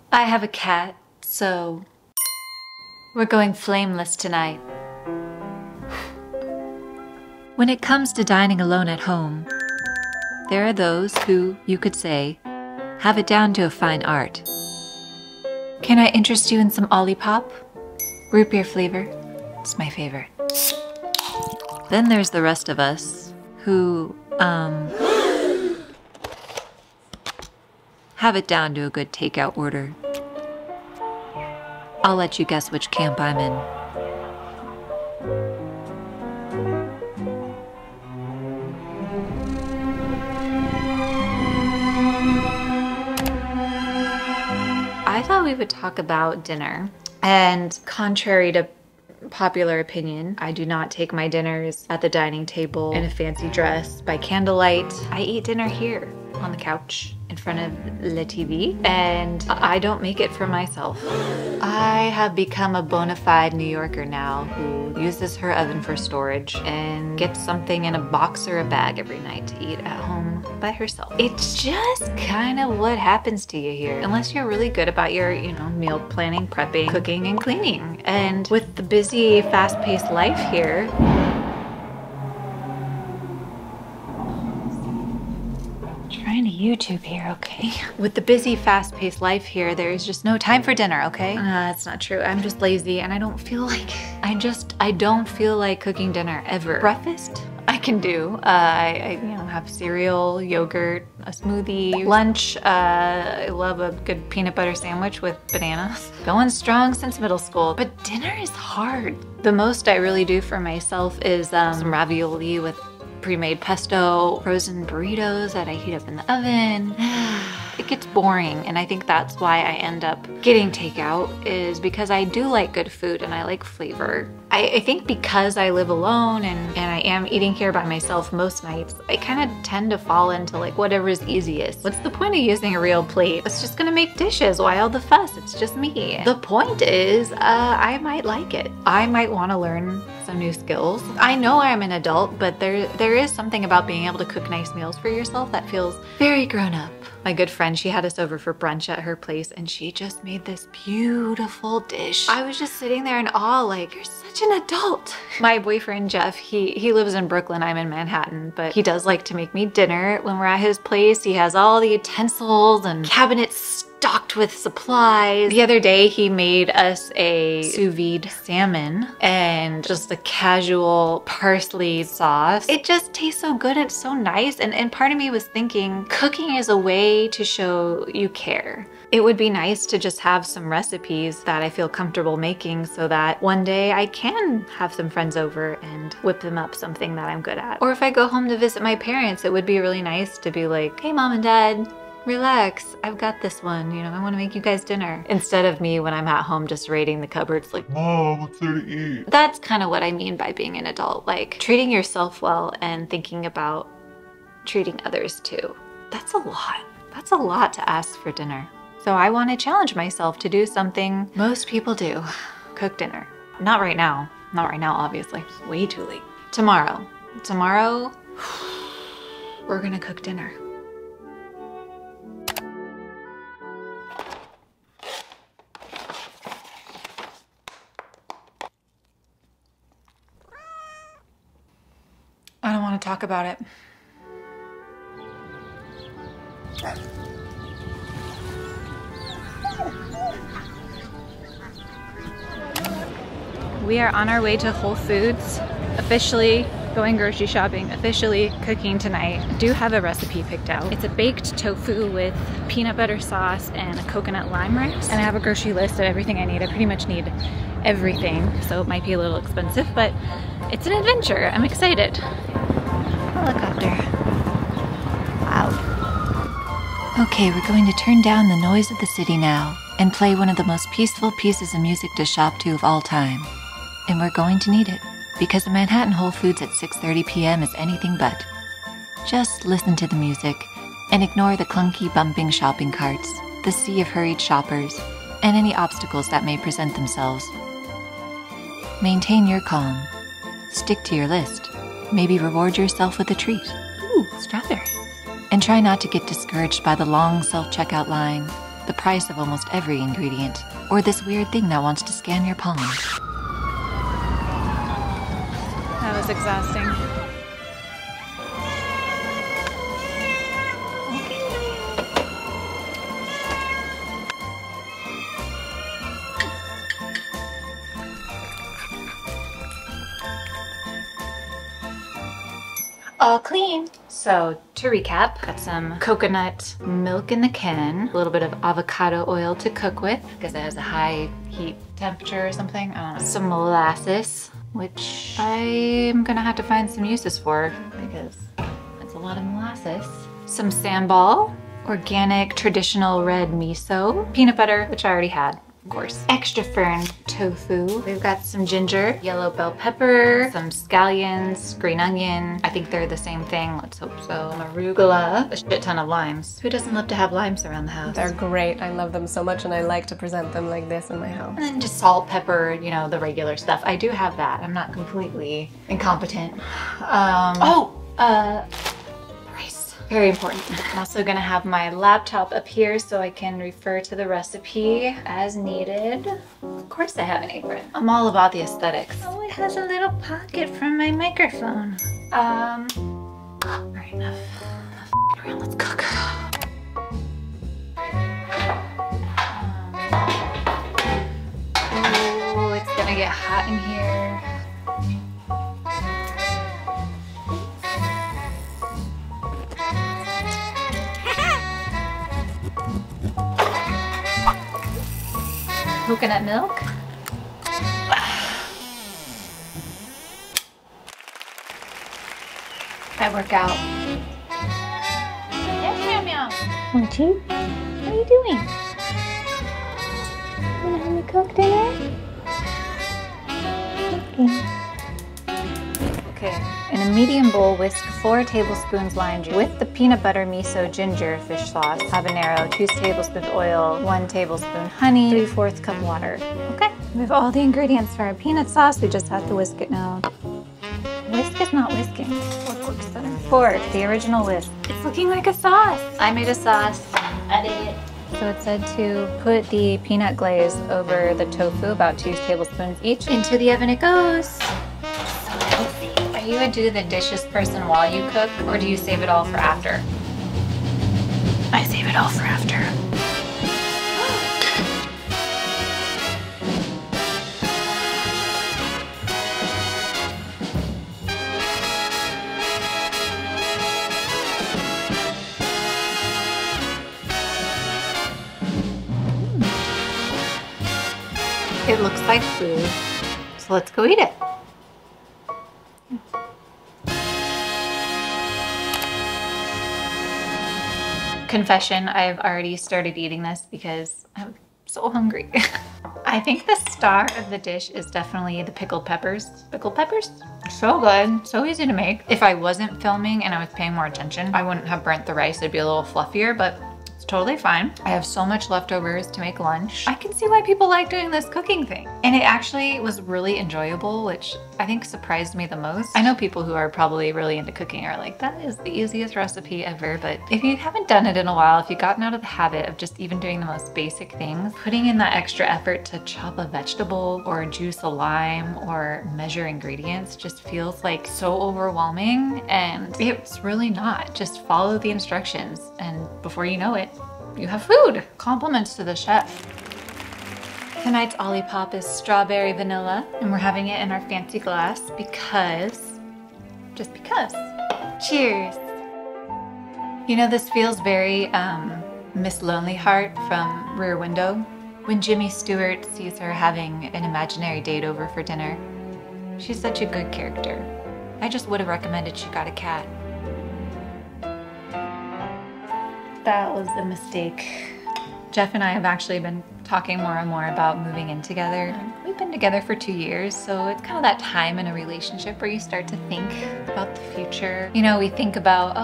I have a cat, so we're going flameless tonight. When it comes to dining alone at home, there are those who, you could say, have it down to a fine art. Can I interest you in some Olipop? Root beer flavor. It's my favorite. Then there's the rest of us who, have it down to a good takeout order. I'll let you guess which camp I'm in. I thought we would talk about dinner, and contrary to popular opinion, I do not take my dinners at the dining table in a fancy dress by candlelight. I eat dinner here on the couch in front of the TV, and I don't make it for myself. I have become a bona fide New Yorker now who uses her oven for storage and gets something in a box or a bag every night to eat at home by herself. It's just kind of what happens to you here, unless you're really good about your, meal planning, prepping, cooking, and cleaning. And with the busy, fast-paced life here, trying to YouTube here, okay? With the busy, fast-paced life here, there's just no time for dinner, okay? That's not true. I'm just lazy and I don't feel like, I don't feel like cooking dinner ever. Breakfast, I can do. I have cereal, yogurt, a smoothie. Lunch, I love a good peanut butter sandwich with bananas. Going strong since middle school, but dinner is hard. The most I really do for myself is some ravioli with pre-made pesto, frozen burritos that I heat up in the oven. It gets boring, and I think that's why I end up getting takeout, is because I do like good food and I like flavor. I think because I live alone and I am eating here by myself most nights, I kind of tend to fall into like whatever's easiest. What's the point of using a real plate? It's just gonna make dishes. Why all the fuss? It's just me. The point is, I might like it. I might want to learn some new skills. I know I'm an adult, but there is something about being able to cook nice meals for yourself that feels very grown up. My good friend, she had us over for brunch at her place and she just made this beautiful dish. I was just sitting there in awe, like, you're such an adult. My boyfriend, Jeff, he lives in Brooklyn, I'm in Manhattan, but he does like to make me dinner when we're at his place. He has all the utensils and cabinets stocked with supplies. The other day he made us a sous vide salmon and just a casual parsley sauce. It just tastes so good. It's so nice. And part of me was thinking cooking is a way to show you care. It would be nice to just have some recipes that I feel comfortable making so that one day I can have some friends over and whip them up something that I'm good at. Or if I go home to visit my parents, it would be really nice to be like, hey, mom and dad, relax, I've got this one, I want to make you guys dinner. Instead of me when I'm at home just raiding the cupboards like, Mom, what's there to eat? That's kind of what I mean by being an adult, like treating yourself well and thinking about treating others too. That's a lot. That's a lot to ask for dinner. So I want to challenge myself to do something most people do, cook dinner. Not right now. Not right now, obviously. It's way too late. Tomorrow, we're gonna cook dinner. I don't want to talk about it. We are on our way to Whole Foods, officially going grocery shopping, officially cooking tonight. I do have a recipe picked out. It's a baked tofu with peanut butter sauce and a coconut lime rice. And I have a grocery list of everything I need. I pretty much need everything, so it might be a little expensive, but it's an adventure. I'm excited. Helicopter. Wow. Okay, we're going to turn down the noise of the city now and play one of the most peaceful pieces of music to shop to of all time. And we're going to need it, because the Manhattan Whole Foods at 6:30 p.m. is anything but. Just listen to the music and ignore the clunky, bumping shopping carts, the sea of hurried shoppers, and any obstacles that may present themselves. Maintain your calm Stick to your list. Maybe reward yourself with a treat. Ooh, strawberry. And try not to get discouraged by the long self-checkout line, the price of almost every ingredient, or this weird thing that wants to scan your palm. That was exhausting. All clean. So to recap, got some coconut milk in the can, a little bit of avocado oil to cook with because it has a high heat temperature or something. I don't know. Some molasses, which I'm gonna have to find some uses for because it's a lot of molasses. Some sambal, organic traditional red miso, peanut butter, which I already had. Of course. Extra firm tofu. We've got some ginger, yellow bell pepper, some scallions, green onion. I think they're the same thing. Let's hope so. Some arugula, a shit ton of limes. Who doesn't love to have limes around the house? They're great. I love them so much and I like to present them like this in my house. And then just salt, pepper, you know, the regular stuff. I do have that. I'm not completely incompetent. Rice. Very important. I'm also gonna have my laptop up here so I can refer to the recipe as needed. Of course I have an apron. I'm all about the aesthetics. Oh, it has a little pocket from my microphone. Alright, enough around, let's cook. Oh, it's gonna get hot in here. Coconut milk. I work out. Yes, meow meow. What are you doing? You wanna help me cook dinner? Okay. In a medium bowl, whisk 4 tablespoons lime juice with the peanut butter miso ginger fish sauce, habanero, 2 tablespoons oil, 1 tablespoon honey, 3/4 cup water. Okay. We have all the ingredients for our peanut sauce. We just have to whisk it now. Whisk is not whisking. Fork works better. Fork, the original whisk. It's looking like a sauce. I made a sauce. I did it. So it said to put the peanut glaze over the tofu, about 2 tablespoons each. Into the oven it goes. Are you a do the dishes person while you cook, or do you save it all for after? I save it all for after. It looks like food, so let's go eat it. Confession, I've already started eating this because I'm so hungry. I think the star of the dish is definitely the pickled peppers. Pickled peppers? So good, so easy to make. If I wasn't filming and I was paying more attention, I wouldn't have burnt the rice. It'd be a little fluffier, but it's totally fine. I have so much leftovers to make lunch. I can see why people like doing this cooking thing. And it actually was really enjoyable, which I think surprised me the most. I know people who are probably really into cooking are like, that is the easiest recipe ever. But if you haven't done it in a while, if you've gotten out of the habit of just even doing the most basic things, putting in that extra effort to chop a vegetable or juice a lime or measure ingredients just feels like so overwhelming, and it's really not. Just follow the instructions and before you know it, you have food. Compliments to the chef. Tonight's Olipop is strawberry vanilla, and we're having it in our fancy glass just because. Cheers. You know, this feels very Miss Lonely Heart from Rear Window. When Jimmy Stewart sees her having an imaginary date over for dinner. She's such a good character. I just would have recommended she got a cat. That was a mistake. Jeff and I have actually been talking more and more about moving in together. We've been together for 2 years, so it's kind of that time in a relationship where you start to think about the future. You know, we think about,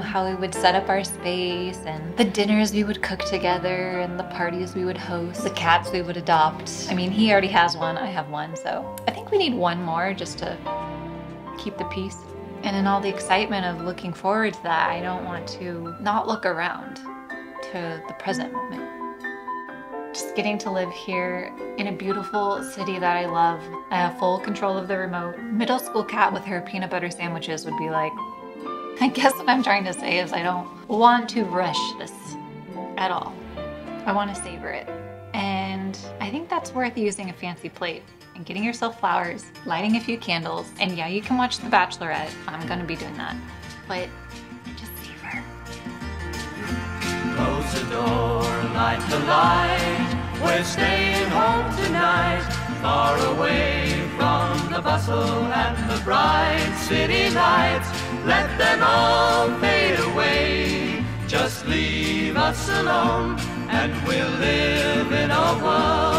how we would set up our space and the dinners we would cook together and the parties we would host, the cats we would adopt. I mean, he already has one, I have one, so I think we need one more just to keep the peace. And in all the excitement of looking forward to that, I don't want to not look around to the present moment. Just getting to live here in a beautiful city that I love. I have full control of the remote. Middle school Kat with her peanut butter sandwiches would be like, I guess what I'm trying to say is I don't want to rush this at all. I want to savor it. And I think that's worth using a fancy plate and getting yourself flowers, lighting a few candles, and yeah, you can watch The Bachelorette. I'm gonna be doing that. But just savor. Close the door, light the light. We're staying home tonight, far away from the bustle and the bright city lights. Let them all fade away. Just leave us alone, and we'll live in a world